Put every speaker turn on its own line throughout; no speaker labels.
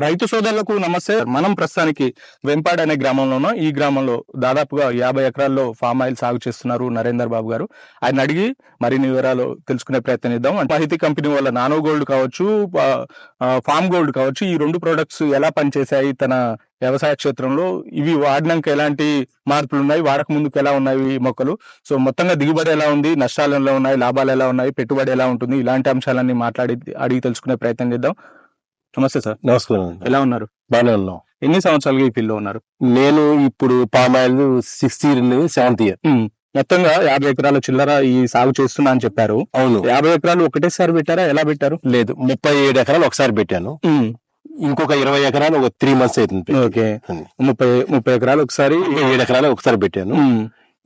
రైతు సోదరులకు నమస్తే. మనం ప్రస్తుతానికి వెంపాడ్ అనే గ్రామంలో ఉన్నాం. ఈ గ్రామంలో దాదాపుగా 50 ఎకరాల్లో ఫామ్ ఆయిల్ సాగు చేస్తున్నారు నరేందర్ బాబు గారు. ఆయన అడిగి మరిన్ని వివరాలు తెలుసుకునే ప్రయత్నం చేద్దాం. మాహితి కంపెనీ వల్ల నానో గోల్డ్ కావచ్చు, ఫామ్ గోల్డ్ కావచ్చు, ఈ రెండు ప్రొడక్ట్స్ ఎలా పనిచేశాయి తన వ్యవసాయ క్షేత్రంలో, ఇవి వాడినాక ఎలాంటి మార్పులు ఉన్నాయి, వాడక ముందుకు ఎలా ఉన్నాయి ఈ మొక్కలు, సో మొత్తంగా దిగుబడి ఎలా ఉంది, నష్టాలు ఎలా ఉన్నాయి, లాభాలు ఎలా ఉన్నాయి, పెట్టుబడి ఎలా ఉంటుంది, ఇలాంటి అంశాలన్నీ అడిగి తెలుసుకునే ప్రయత్నం చేద్దాం. నమస్తే సార్.
నమస్కారం.
ఎలా ఉన్నారు?
బాగానే ఉన్నాం.
ఎన్ని సంవత్సరాలుగా ఈ ఫీల్డ్ లో ఉన్నారు?
నేను ఇప్పుడు palm oil 6th year 7th year.
మొత్తంగా 50 ఎకరాల చిల్లర ఈ సాగు చేస్తున్నా అని చెప్పారు.
అవును.
50 ఎకరాలు ఒకటేసారి పెట్టారా, ఎలా పెట్టారు?
లేదు, 37 ఎకరాలు ఒకసారి పెట్టాను. ఇంకొక 20 ఎకరాలు ఒక 3 months అవుతుంది.
ఓకే, 30 ఎకరాలు ఒకసారి,
7 ఎకరాలు ఒకసారి పెట్టాను.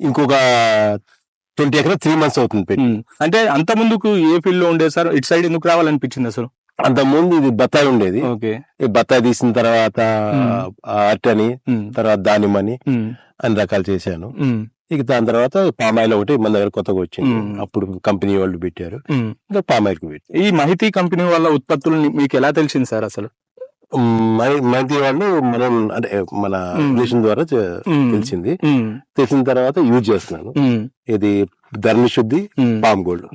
ఇంకొక 20 ఎకరాలు 3 months అవుతుంది పెట్టి.
అంటే అంత ముందుకు ఏ ఫీల్డ్ లో ఉండేది సార్? ఇటు సైడ్ ఎందుకు రావాలనిపించింది అసలు?
అంత ముందు ఇది బత్తాయి ఉండేది. ఈ బత్తాయి తీసిన తర్వాత అట్టని, తర్వాత దానిమ్మని అన్ని రకాలు చేశాను. ఇక దాని తర్వాత పామ్ ఆయిల్ ఒకటి మన దగ్గర కొత్తగా వచ్చింది. అప్పుడు కంపెనీ వాళ్ళు పెట్టారు, ఇంకా పామ్ ఆయిల్ పెట్టి.
ఈ మాహితి కంపెనీ వాళ్ళ ఉత్పత్తులు మీకు ఎలా తెలిసింది సార్ అసలు?
మహిళ వాళ్ళు మనం అంటే మన రిలేషన్ ద్వారా తెలిసింది. తెలిసిన తర్వాత యూజ్ చేస్తున్నాను. ఇది ధర్మశుద్ధి, పామ్ గోల్డ్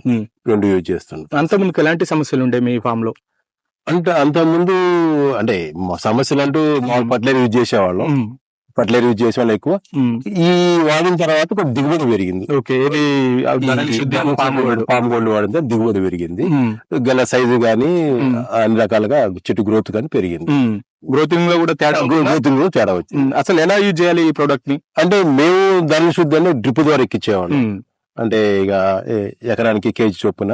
రెండు యూజ్ చేస్తున్నాను.
అంత ముందుకు ఎలాంటి సమస్యలు ఉండే మీ ఫామ్ లో?
అంటే అంత ముందు అంటే సమస్యలు అంటూ ఫర్టిలైజర్ యూజ్ చేసేవాళ్ళం. ఫర్టిలైజర్ యూజ్ చేసే వాళ్ళు ఎక్కువ. ఈ వాడిన తర్వాత కొంచెం దిగుబడి పెరిగింది. పామ్ గోల్డ్ వాడిన దిగుబడి పెరిగింది. గల సైజు గానీ అన్ని రకాలుగా చెట్టు గ్రోత్ గానీ పెరిగింది.
గ్రోతింగ్ లో కూడా
తేడా వచ్చింది.
అసలు ఎలా యూజ్ చేయాలి ఈ ప్రోడక్ట్ ని?
అంటే మేము ధరణ శుద్ధి అని డ్రిప్ ద్వారా ఎక్కించేవాళ్ళం. అంటే ఇక ఎకరానికి కేజీ చొప్పున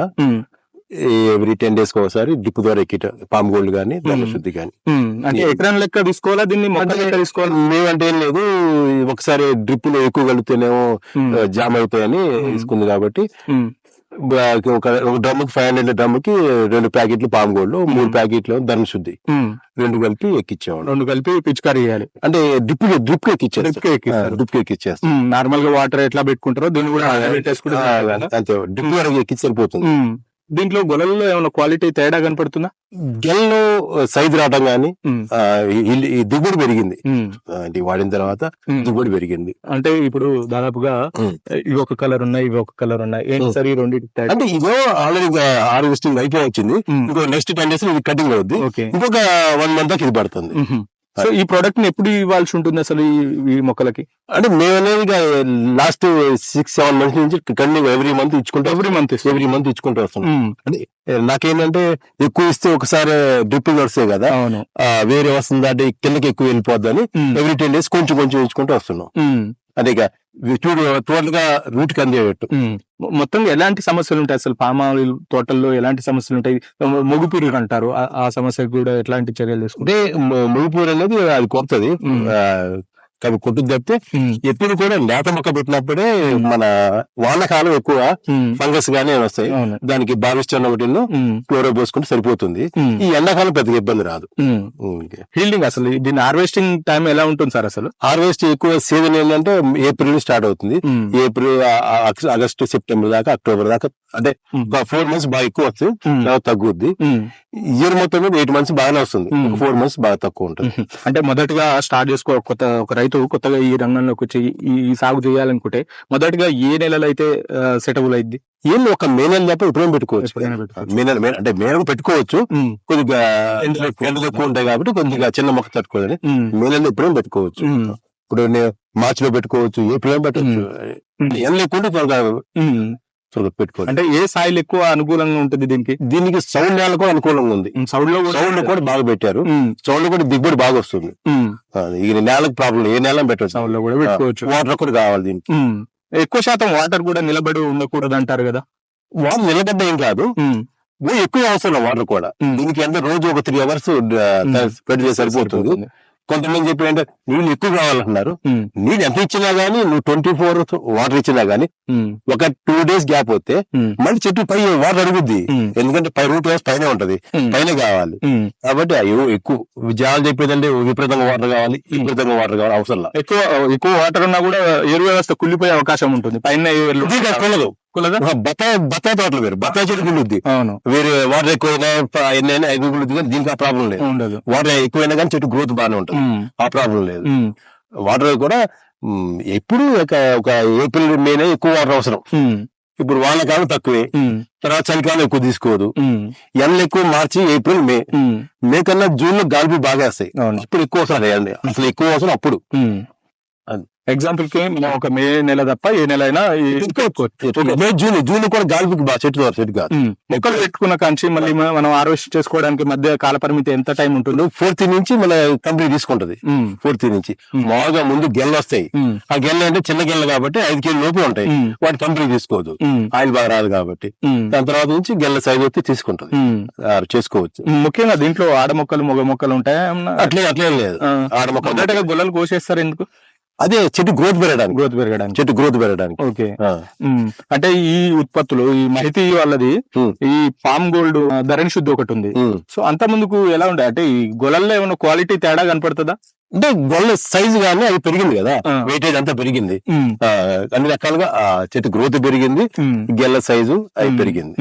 ఎవ్రీ 10 days ఒకసారి డ్రిప్ ద్వారా ఎక్కిట పామ్ గోల్డ్ గానీ ధరణ శుద్ధి గానీ.
అంటే ఎకరం లెక్క తీసుకోవాలా దీన్ని? తీసుకోవాలి
మేమంటే ఏం లేదు, ఒకసారి డ్రిప్ లో ఎక్కువ కలిపితేనేమో జామ్ అవుతాయని తీసుకుంది కాబట్టి ఒక డ్రమ్కి 500 డ్రమ్కి 2 ప్యాకెట్లు పామ్ గోల్డ్, 3 ప్యాకెట్లు ధరణ శుద్ధి, 2 కలిపి ఎక్కించేవాడు.
2 కలిపి పిచికారీ చేయాలి.
అంటే డ్రిప్ ఎక్కిచ్చేస్తాం.
నార్మల్ గా వాటర్ ఎట్లా పెట్టుకుంటారో దీన్ని కూడా
అంతే, డ్రిప్ వరకు ఎక్కిచ్చి సరిపోతుంది.
దీంట్లో గొలలో ఏమైనా క్వాలిటీ తేడా కనపడుతుందా?
గెల్లో సైజు రావడం గానీ దిగుబడి పెరిగింది. వాడిన తర్వాత దిగుబడి పెరిగింది.
అంటే ఇప్పుడు దాదాపుగా ఇవి ఒక కలర్ ఉన్నాయి, ఇవి ఒక కలర్ ఉన్నాయి, ఏంటి సరే రెండింటి అంటే
ఇదో ఆల్రెడీ హార్వెస్టింగ్ అయిపోయి వచ్చింది. ఇంకో నెక్స్ట్ 10 days ఇది కటింగ్ అవుద్ది. ఇంకొక 1 month దాకా ఇది పడుతుంది.
సో ఈ ప్రోడక్ట్ ని ఎప్పుడు ఇవ్వాల్సి ఉంటుంది అసలు ఈ మొక్కలకి?
అంటే మేము అనేది లాస్ట్ 6-7 months నుంచి కంటిన్యూ ఎవ్రీ మంత్ ఇచ్చుకుంటూ వస్తున్నాం. అంటే నాకేంటంటే ఎక్కువ ఇస్తే ఒకసారి డ్రిప్ వస్తాయి కదా, వేరే వస్తుంది అంటే కిందకి ఎక్కువ వెళ్ళిపోద్దని ఎవ్రీ 10 days కొంచెం ఇచ్చుకుంటూ వస్తున్నాం. అదే టోటల్ గా రూట్ కి అందేటట్టు.
మొత్తం ఎలాంటి సమస్యలు ఉంటాయి అసలు పామ్ ఆయిల్ తోటల్లో? ఎలాంటి సమస్యలు ఉంటాయి? మొగుపూరు అంటారు, ఆ సమస్యకు కూడా ఎట్లాంటి చర్యలు తీసుకుంటే?
మొగుపూరు అనేది అది కొడుతుంది, కొట్టుకు తప్పితే ఎప్పుడు కూడా లేత మొక్క పెట్టినప్పుడే మన వానకాలం ఎక్కువ ఫంగస్ గానీ వస్తాయి. దానికి బావిస్టన్ ఒకటి క్లోరో పోసుకుంటే సరిపోతుంది. ఈ ఎండాకాలం పెద్దగా ఇబ్బంది రాదు.
ఫీల్డింగ్ అసలు దీని హార్వెస్టింగ్ టైం ఎలా ఉంటుంది సార్? అసలు
హార్వెస్ట్ ఎక్కువ సీజన్ ఏంటంటే ఏప్రిల్ స్టార్ట్ అవుతుంది. ఏప్రిల్, ఆగస్టు, సెప్టెంబర్ దాకా, అక్టోబర్ దాకా, అంటే 4 months బాగా ఎక్కువ వస్తుంది, తగ్గుద్ది. ఇయర్ మొత్తం మీద 8 months బాగానే వస్తుంది, 4 months బాగా తక్కువ ఉంటుంది.
అంటే మొదటగా స్టార్ట్ చేసుకో ఒక రైతు కొత్తగా ఈ రంగంలోకి వచ్చి ఈ సాగు చేయాలనుకుంటే మొదటిగా ఏ నెలలో అయితే సెటబుల్ అయింది?
ఏం ఒక మే నెల తప్ప ఎప్పుడైనా పెట్టుకోవచ్చు. అంటే మే నెల పెట్టుకోవచ్చు, కొద్దిగా ఎండలు ఎక్కువ ఉంటాయి కాబట్టి కొద్దిగా చిన్న మొక్క తట్టుకోవాలని మే నెలలో ఎప్పుడైనా పెట్టుకోవచ్చు. ఇప్పుడు మార్చి లో పెట్టుకోవచ్చు, ఏప్రిల్ పెట్టవచ్చు. ఎండలు ఎక్కువ ఉంటే త్వరగా పెట్టుకోవచ్చు.
అంటే ఏ సాయిల్ ఎక్కువ అనుకూలంగా ఉంటుంది
దీనికి సౌండ్ నేల కూడా అనుకూలంగా ఉంది. సౌండ్ కూడా బాగా పెట్టారు. సౌండ్ కూడా దిగుబడి బాగా వస్తుంది. ఈ నేలకు ప్రాబ్లం, ఏ నేల పెట్టవచ్చు,
సౌండ్ లో కూడా పెట్టుకోవచ్చు.
వాటర్ కూడా కావాలి దీనికి.
ఎక్కువ శాతం వాటర్ కూడా నిలబడి ఉండకూడదు అంటారు కదా?
వాటర్ నిలబడ్డ ఏం కాదు, ఎక్కువ అవసరం వాటర్ కూడా. దీనికి అంటే రోజు ఒక 3 hours పెడితే సరిపోతుంది. కొంతమంది చెప్పి అంటే నీళ్ళు ఎక్కువ కావాలంటున్నారు. నీళ్ళు ఎంత ఇచ్చినా గానీ, నువ్వు 24 hours వాటర్ ఇచ్చినా గానీ ఒక 2 days గ్యాప్ వస్తే మళ్ళీ చెట్టు పై వాటర్ అడుగుద్ది. ఎందుకంటే రూట్ వేసి పైన ఉంటది, పైన కావాలి. కాబట్టి ఎక్కువ జాలు చెప్పేదంటే విపరీతంగా వాటర్ కావాలి, అవసరం
ఎక్కువ వాటర్ ఉన్నా కూడా ఎరువు వ్యవస్థ కుళ్ళిపోయే అవకాశం ఉంటుంది. పైన కులదా
బత్తాయి తోటలు వేరు, బత్తాయి చెట్టు గుళ్ళుద్ది.
అవును,
వేరే వాటర్ ఎక్కువైనా ఎన్నైనా ఐదు గుళ్ళుద్ది, కానీ దీనికి ఆ ప్రాబ్లం లేదు.
ఉండదు.
వాటర్ ఎక్కువైనా కానీ చెట్టు గ్రోత్ బాగానే ఉంటుంది, ఆ ప్రాబ్లం లేదు.
ఉమ్,
వాటర్ కూడా ఎప్పుడు ఒక ఏప్రిల్ మేనే ఎక్కువ వాటర్ అవసరం.
ఉమ్,
ఇప్పుడు వానకాలం తక్కువే,
ఉమ్,
తర్వాత చలికాలం ఎక్కువ తీసుకోదు.
ఉమ్,
ఎండలు ఎక్కువ మార్చి ఏప్రిల్ మే,
ఉమ్,
మే కన్నా జూన్ లో గాలుపు బాగా వస్తాయి.
అవును.
ఇప్పుడు ఎక్కువ అవసరం లేదండి, అసలు ఎక్కువ అవసరం అప్పుడు.
ఎగ్జాంపుల్ కి మనం ఒక మే నెల తప్ప ఏ నెల అయినా
మే జూన్ కూడా గాలుపుకి బాగా చెట్టు కాదు.
మొక్కలు పెట్టుకున్న కాంచి మళ్ళీ మనం హార్వెస్ట్ చేసుకోవడానికి మధ్య కాల పరిమితి ఎంత టైం ఉంటుంది?
4th నుంచి మన కంపెనీ తీసుకుంటది. 4th నుంచి మామూలుగా ముందు గెల్లు వస్తాయి. ఆ గెల్ల అంటే చిన్న గెల్ల కాబట్టి 5 కిలో లోపే ఉంటాయి, వాటి కంపెనీ తీసుకోవద్దు, ఆయిల్ బాగా రాదు కాబట్టి. దాని తర్వాత నుంచి గెల్ల సైజ్ వచ్చి తీసుకుంటది, చేసుకోవచ్చు.
ముఖ్యంగా దీంట్లో ఆడ మొక్కలు మగ మొక్కలు ఉంటాయా?
అట్లే లేదు. ఆడ మొక్కలు
గొల్లలు కోసేస్తారు ఎందుకు?
అదే చెట్టు గ్రోత్ పెరగడానికి. చెట్టు గ్రోత్ పెరగడానికి.
ఓకే. అంటే ఈ ఉత్పత్తులు ఈ మహితి వాళ్ళది ఈ పామ్ గోల్డ్ ధరణి శుద్ధి ఒకటి ఉంది. సో అంత ముందుకు ఎలా ఉండే, అంటే ఈ గొల్లల్లో ఏమైనా క్వాలిటీ తేడా కనపడుతుందా?
అంటే గొల్ల సైజు గానీ అది పెరిగింది కదా, వెయిటేజ్ అంతా పెరిగింది, అన్ని రకాలుగా చెట్టు గ్రోత్ పెరిగింది, గెల్ల సైజు అది పెరిగింది.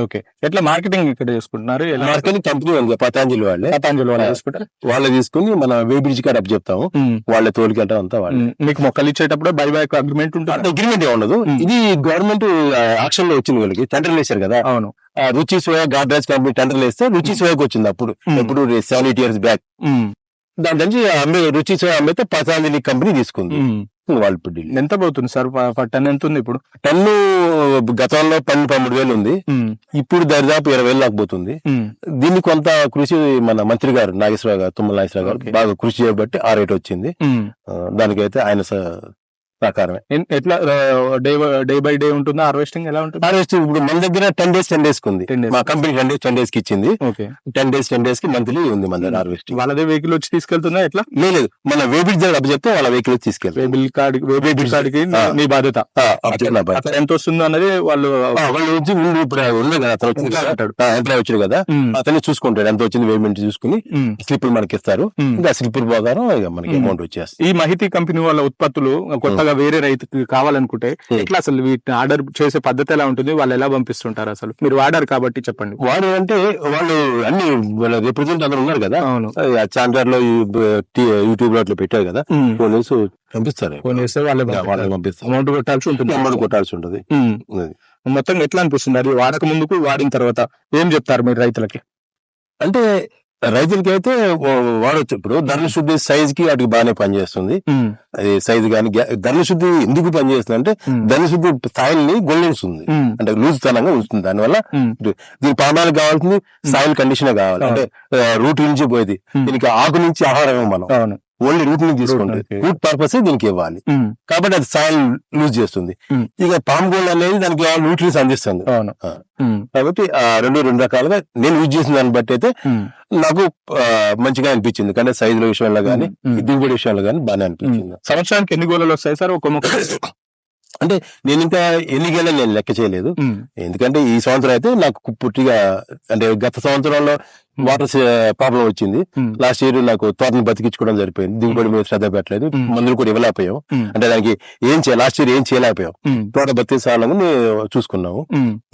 ఓకే. ఎట్లా మార్కెటింగ్ ఇక్కడ చేసుకుంటున్నారు?
మార్కెటింగ్ కంపెనీ ఉంది, పతాంజలి వాళ్ళే
చేసుకుంటారు.
వాళ్ళే తీసుకుని మన వే బ్రిడ్జ్ కాడ అప్ చెప్తాము, వాళ్ళే తోలికెళ్ళడం అంతా వాళ్ళే.
మీకు మొక్కలు ఇచ్చేటప్పుడు బై బ్యాక్ అగ్రిమెంట్ ఉంటుంది?
అగ్రిమెంట్ ఉండదు, ఇది గవర్నమెంట్ యాక్షన్ లో వచ్చింది, వాళ్ళకి టెండర్లు వేశారు కదా.
అవును.
రుచి సోయా గాడ్రేజ్ కంపెనీ టెండర్లు వేస్తే రుచి సోయాకి వచ్చింది అప్పుడు 7-8 years బ్యాక్. దాని నుంచి రుచి సోయా అమ్మితే పతాంజలి కంపెనీ తీసుకుంది. వాళ్ళు ఇప్పుడు
ఎంత పోతుంది సార్? టన్ ఎంత ఉంది ఇప్పుడు?
టన్ను గతంలో 12-13 ఉంది, ఇప్పుడు దరిదాపు 20,000 దాకా పోతుంది. దీన్ని కొంత కృషి మన మంత్రి గారు నాగేశ్వరరావు గారు, తుమ్మల నాగేశ్వరరావు గారు బాగా కృషి చేయబట్టి ఆ రేట్ వచ్చింది. దానికైతే ఆయన ప్రకారమే.
ఎట్లా డే బై డే ఉంటుందా హార్వెస్టింగ్? ఎలా ఉంటుంది
హార్వెస్టింగ్? ఇప్పుడు మన దగ్గర 10 days ఉంది, మా కంపెనీ 10 days కి ఇచ్చింది. 10 days కి మంత్లీ ఉంది మన దగ్గర హార్వెస్టింగ్.
వాళ్ళదే వెహికల్ వచ్చి తీసుకెళ్తుందా ఎట్లా?
లేదు, మన వేబిడ్ దగ్గర అప్పు చెప్తే వాళ్ళ వెహికల్ వచ్చి తీసుకెళ్తారు.
వేబిల్ కార్డుకి మీ బాధ్యత. ఎంత వస్తుందో అన్నది వాళ్ళు
ఇప్పుడు ఉన్నాయి కదా, అతను ఎంప్లాయ్ వచ్చాడు కదా, అతన్ని చూసుకుంటాడు, ఎంత వచ్చింది పేమెంట్ చూసుకుని స్లిప్పులు మనకి ఇస్తారు. ఇంకా స్లిప్పుల ప్రకారం మనకి అమౌంట్ వచ్చేస్తుంది.
ఈ మహితి కంపెనీ వాళ్ళ ఉత్పత్తులు కొత్తగా వేరే రైతుకి కావాలనుకుంటే ఎట్లా అసలు వీటిని ఆర్డర్ చేసే పద్ధతి ఎలా ఉంటుంది? వాళ్ళు ఎలా పంపిస్తుంటారు? అసలు మీరు వాడారు కాబట్టి చెప్పండి.
వాడు అంటే వాళ్ళు అన్ని రిప్రజెంట్ అందరూ ఉన్నారు కదా, చాందర్ లో యూట్యూబ్ లో అట్లా పెట్టారు కదా, ఫోన్ చేసి పంపిస్తారు.
ఫోన్ చేస్తే వాళ్ళకి పంపిస్తారు. అమౌంట్ కొట్టాల్సి ఉంటుంది. మొత్తం ఎట్లా అనిపిస్తుంది అది వాడక ముందుకు, వాడిన తర్వాత ఏం చెప్తారు మీరు రైతులకి?
అంటే రైతులకి అయితే వాడొచ్చు. ఇప్పుడు ధరల శుద్ధి సైజ్ కి వాటికి బాగానే పనిచేస్తుంది. అది సైజ్ కానీ ధరల శుద్ధి ఎందుకు పనిచేస్తుంది అంటే ధరల శుద్ధి సాయిల్ని గొల్లిస్తుంది, అంటే లూజ్ తనంగా ఉంచుతుంది. దానివల్ల దీని పామాలకు కావాల్సింది సాయిల్ కండిషన్ కావాలి, అంటే రూట్ నుంచి పోయేది. దీనికి ఆకు నుంచి ఆహారం మనం ఓన్లీ రూట్ నుంచి తీసుకుంటుంది, రూట్ పర్పస్ దీనికి ఇవ్వాలి కాబట్టి అది సాయిల్ లూజ్ చేస్తుంది. ఇక పామ్ గోల్డ్ అనేది దానికి న్యూట్రియన్స్ అందిస్తుంది. కాబట్టి రెండు రకాలుగా నేను యూజ్ చేసిన దాన్ని బట్టి అయితే నాకు మంచిగా అనిపించింది, కానీ సైజుల విషయంలో గానీ దిగుబడి విషయంలో గానీ బాగానే అనిపించింది.
సంవత్సరానికి ఎన్ని గోళలు వస్తాయి సార్ ఒక మొక్క?
అంటే నేను ఇంకా ఎన్నికైనా నేను లెక్క చేయలేదు, ఎందుకంటే ఈ సంవత్సరం అయితే నాకు పుట్టిగా, అంటే గత సంవత్సరంలో వాటర్ ప్రాబ్లం వచ్చింది. లాస్ట్ ఇయర్ నాకు తోటను బతికించుకోవడం సరిపోయింది, దిగుబడి మీద శ్రద్ధ పెట్టలేదు, మందులు కూడా ఇవ్వలేకపోయాం. అంటే దానికి లాస్ట్ ఇయర్ ఏం చేయలేకపోయాం, తోట బతికించాలని చూసుకున్నాము.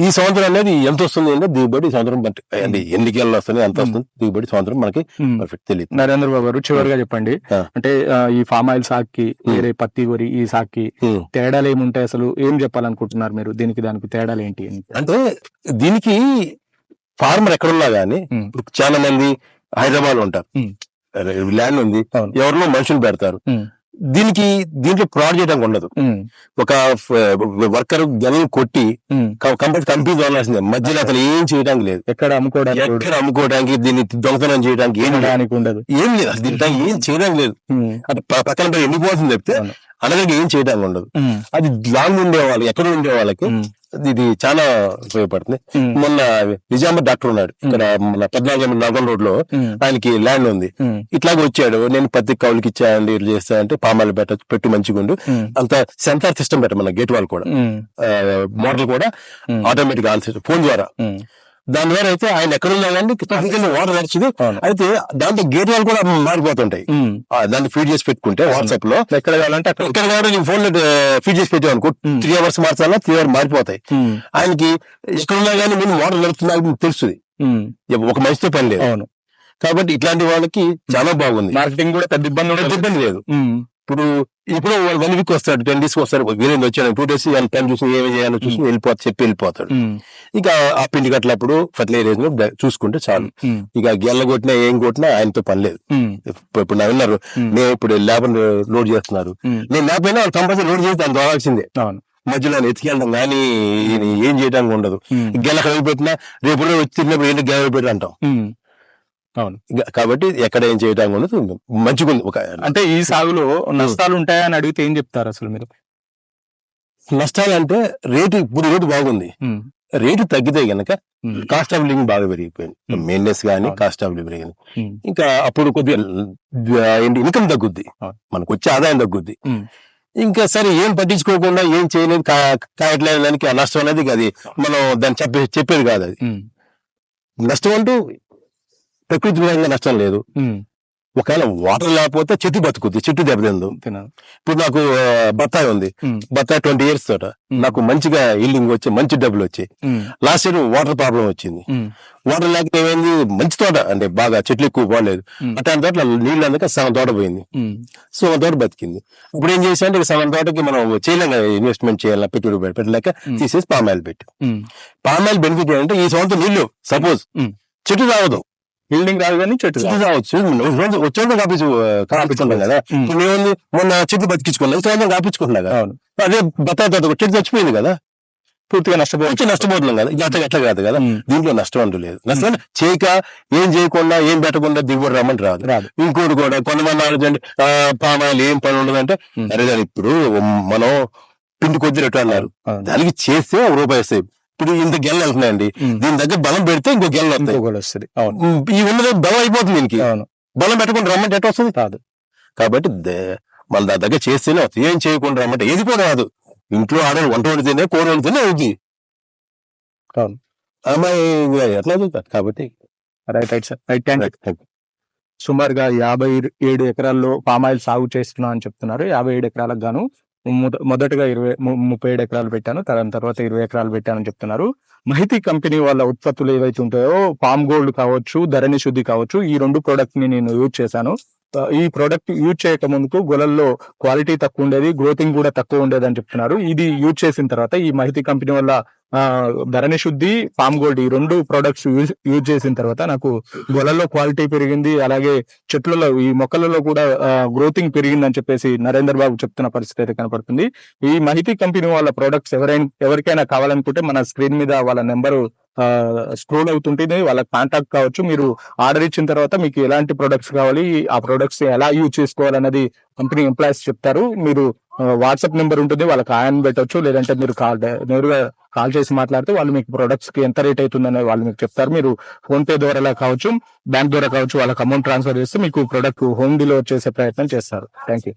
ఈ సంవత్సరం అనేది ఎంత వస్తుంది అంటే దిగుబడి సంవత్సరం బట్టి, అంటే ఎన్నికల్లో వస్తుంది ఎంత వస్తుంది దిగుబడి సంవత్సరం మనకి పర్ఫెక్ట్ తెలియదు.
నరేంద్ర బాబు గారు, చివరిగా చెప్పండి, అంటే ఈ ఫామ్ ఆయిల్ సాగుకి వేరే పత్తి వరి ఈ సాగుకి తేడాలు ఏముంటాయి? అసలు ఏం చెప్పాలనుకుంటున్నారు మీరు? దీనికి దానికి తేడాలు ఏంటి?
అంటే దీనికి ఫార్మర్ ఎక్కడున్నా గానీ, చాలా మంది హైదరాబాద్ లో ఉంటారు, ల్యాండ్ ఉంది, ఎవరిలో మనుషులు పెడతారు. దీంట్లో ఫ్రాడ్ చేయడానికి ఉండదు. ఒక వర్కర్ గెలను కొట్టి కంపెనీ తోలాల్సిందే, మధ్యలో అతను ఏం చేయడానికి లేదు, ఎక్కడ అమ్ముకోవడానికి దీన్ని దొంగతనం చేయడానికి ఏం ఉండదు, ఏం లేదు అసలు దీంట్లో ఏం చేయడానికి లేదు. అంటే పక్కన ఎండిపోతుంది చెప్తే అలాగే ఏం చేయడానికి ఉండదు. అది లాంగ్ ఉండేవాళ్ళు, ఎక్కడ ఉండే వాళ్ళకి ఇది చాలా ఉపయోగపడుతుంది. మొన్న నిజామాబాద్ డాక్టర్ ఉన్నాడు ఇక్కడ మన 14 నగర్ రోడ్ లో, ఆయనకి ల్యాండ్ ఉంది. ఇట్లాగే వచ్చాడు, నేను పత్తి కౌలుకి ఇచ్చానండి, ఇట్లా చేస్తానంటే పామాలు పెట్టు మంచిగుండు, అంత సెన్సార్ సిస్టమ్ పెట్ట మన గేట్ వాళ్ళు కూడా, మోడల్ కూడా ఆటోమేటిక్ ఆన్సర్ ఫోన్ ద్వారా దాని ద్వారా అయితే ఆయన ఎక్కడ ఉన్నా కానీ వాటర్ నడుచుది. అయితే దాంట్లో గేట్ వాళ్ళు కూడా మారిపోతుంటాయి. దాన్ని ఫీడ్ చేసి పెట్టుకుంటే వాట్సాప్ లో
ఎక్కడ కావాలంటే
ఎక్కడ కావాలంటే నీ ఫోన్ లో ఫీడ్ చేసి పెట్టావు అనుకో 3 hours మార్చాలా 3 hours మారిపోతాయి. ఆయనకి ఎక్కడున్నా కానీ మేము వాటర్ నడుస్తున్నా తెలుస్తుంది. ఒక మనిషితో పని లేదు.
అవును.
కాబట్టి ఇట్లాంటి వాళ్ళకి చాలా బాగుంది.
మార్కెటింగ్ కూడా పెద్ద ఇబ్బంది
లేదు. ఇప్పుడు 1 week వస్తాడు, 10 days వస్తాడు, వీరేంద్ర వచ్చాడు 2 days టైం చూసి ఏమి చేయాలో చూసి వెళ్ళిపోతాడు. ఇక ఆ పిండి కట్టినప్పుడు ఫర్టిలైజర్ చూసుకుంటే చాలు. ఇక గెల్ల కొట్టినా ఏం కొట్టినా ఆయనతో పని లేదు. ఇప్పుడు నా విన్నారు, నేను ఇప్పుడు లేబర్ లోడ్ చేస్తున్నారు, నేను లేకపోయినా వాళ్ళు కంపల్సరీ లోడ్ చేసి దాన్ని దోరాల్సిందే. మధ్యలో ఎత్తికెళ్ళడం కానీ ఏం చేయడానికి ఉండదు. గెల్ల కలిపి పెట్టినా రేపు వచ్చి తిన్నప్పుడు ఏంటి గెల పెట్టి అంటాం.
అవును.
కాబట్టి ఎక్కడ ఏం చేయడానికి ఉండదు. మంచిగా ఉంది.
అంటే ఈ సాగులో నష్టాలు ఉంటాయా అని అడిగితే ఏం చెప్తారు అసలు మీరు?
నష్టాలు అంటే రేటు బాగుంది. రేటు తగ్గితే గనక కాస్ట్ ఆఫ్ లివింగ్ బాగా పెరిగిపోయింది. మెయింటెనెన్స్ కానీ కాస్ట్ ఆఫ్ లివింగ్ పెరిగింది. ఇంకా అప్పుడు కొద్దిగా ఇన్కమ్ తగ్గుద్ది, మనకు వచ్చే ఆదాయం తగ్గుద్ది. ఇంకా సరే ఏం పట్టించుకోకుండా ఏం చేయలేదు కాయట్లేదు దానికి ఆ నష్టం అనేది అది మనం దాన్ని చెప్పేది కాదు. అది నష్టం అంటూ ప్రకృతి విధంగా నష్టం లేదు. ఒకవేళ వాటర్ లేకపోతే చెట్టు బతుకుద్ది, చెట్టు దెబ్బతిందు. ఇప్పుడు నాకు బత్తాయి ఉంది, బత్తాయి 20 years తోట నాకు మంచిగా ఇల్లింగ్ వచ్చి మంచి డబ్బులు వచ్చాయి. లాస్ట్ ఇయర్ వాటర్ ప్రాబ్లం వచ్చింది. వాటర్ లేక ఏమైంది, మంచి తోట అంటే బాగా చెట్లు ఎక్కువ పోలేదు. అట్లాంటి తోట నీళ్ళు అందక సగం తోట పోయింది, సగం తోట బతికింది. ఇప్పుడు ఏం చేసా సగం తోటకి మనం చేయలేం కదా, ఇన్వెస్ట్మెంట్ చేయాలి, పెట్టుబడి పెట్టలేక తీసేసి పామాయిల్ పెట్టి. పామాయిల్ బెనిఫిట్ ఏంటంటే ఈ సంవత్సరం నీళ్లు సపోజ్ చెట్టు తాగదు,
బిల్డింగ్ రాదు కానీ చెట్టు
రావచ్చు, వచ్చే కాపించుకుంటాం కదా. ఏముంది, మొన్న చెట్టు బతికించుకున్నా, ఈ సంవత్సరం కాపించుకుంటున్నా కదా. అదే బత్తాయి తోట చెట్టు చచ్చిపోయింది కదా,
పూర్తిగా నష్టపోతున్నాం
కదా. ఎట్లా కాదు కదా, దీంట్లో నష్టం అంటూ లేదు. నష్టం ఏం చేయకుండా ఏం పెట్టకుండా దిగుబడి రమ్మంటే రాదు. ఇంకోటి కూడా కొంతమంది ఆలోచండి పామాయిల్ ఏం పని ఉండదంటే, అరే దాని ఇప్పుడు మనం పిండి కొద్ది రెట్టు అన్నారు, దానికి చేస్తే ₹1 వస్తాయి. ఇప్పుడు ఇంత గెల్ల వెళ్తున్నాయండి, దీని దగ్గర బలం పెడితే ఇంకో గెల్ల వస్తుంది. ఈ ఉన్నది బలం అయిపోతుంది. దీనికి బలం పెట్టకుండా రమ్మంటే ఎట్లా వస్తుంది? కాదు. కాబట్టి మన దగ్గర చేస్తేనే వస్తుంది. ఏం చేయకుండా రమ్మంటే ఏది కూడా రాదు. ఇంట్లో ఆడలు వంట వండితేనే కూర వండితేనే అవుతుంది. అమ్మాయి ఎట్లా అవుతుంది. కాబట్టి
రైట్ సార్, రైట్. సుమారుగా 57 ఎకరాల్లో పామాయిల్ సాగు చేస్తున్నా అని చెప్తున్నారు. 57 ఎకరాలకు గాను మొదటగా 37 ఎకరాలు పెట్టాను, తర్వాత 20 ఎకరాలు పెట్టానని చెప్తున్నారు. మహితి కంపెనీ వాళ్ళ ఉత్పత్తులు ఏవైతే ఉంటాయో, పామ్ గోల్డ్ కావచ్చు, ధరణి శుద్ధి కావచ్చు, ఈ 2 ప్రోడక్ట్ ని నేను యూజ్ చేశాను. ఈ ప్రోడక్ట్ యూజ్ చేయక ముందుకు గొలల్లో క్వాలిటీ తక్కువ ఉండేది, గ్రోతింగ్ కూడా తక్కువ ఉండేది అని చెప్తున్నారు. ఇది యూజ్ చేసిన తర్వాత ఈ మహితి కంపెనీ వల్ల ధరణి శుద్ధి, పామ్ గోల్డ్ ఈ 2 ప్రొడక్ట్స్ యూజ్ చేసిన తర్వాత నాకు గొలల్లో క్వాలిటీ పెరిగింది, అలాగే చెట్లలో ఈ మొక్కలలో కూడా గ్రోతింగ్ పెరిగింది అని చెప్పేసి నరేందర్ బాబు చెప్తున్న పరిస్థితి అయితే కనపడుతుంది. ఈ మహితి కంపెనీ వాళ్ళ ప్రొడక్ట్స్ ఎవరికైనా కావాలనుకుంటే మన స్క్రీన్ మీద వాళ్ళ నెంబరు స్క్రోల్ అవుతుంటుంది, వాళ్ళ కాంటాక్ట్ కావచ్చు. మీరు ఆర్డర్ ఇచ్చిన తర్వాత మీకు ఎలాంటి ప్రొడక్ట్స్ కావాలి, ఆ ప్రొడక్ట్స్ ఎలా యూజ్ చేసుకోవాలన్నది కంపెనీ ఎంప్లాయీస్ చెప్తారు. మీరు వాట్సాప్ నెంబర్ ఉంటుంది, వాళ్ళకి ఆయన పెట్టవచ్చు, లేదంటే మీరు నేరుగా కాల్ చేసి మాట్లాడితే వాళ్ళు మీకు ప్రొడక్ట్స్ కి ఎంత రేట్ అవుతుందని వాళ్ళు మీకు చెప్తారు. మీరు ఫోన్ పే ద్వారా కావచ్చు, బ్యాంక్ ద్వారా కావచ్చు, వాళ్ళకి అమౌంట్ ట్రాన్స్ఫర్ చేస్తే మీకు ప్రొడక్ట్ హోమ్ డెలివరీ చేసే ప్రయత్నం చేస్తారు. Thank you.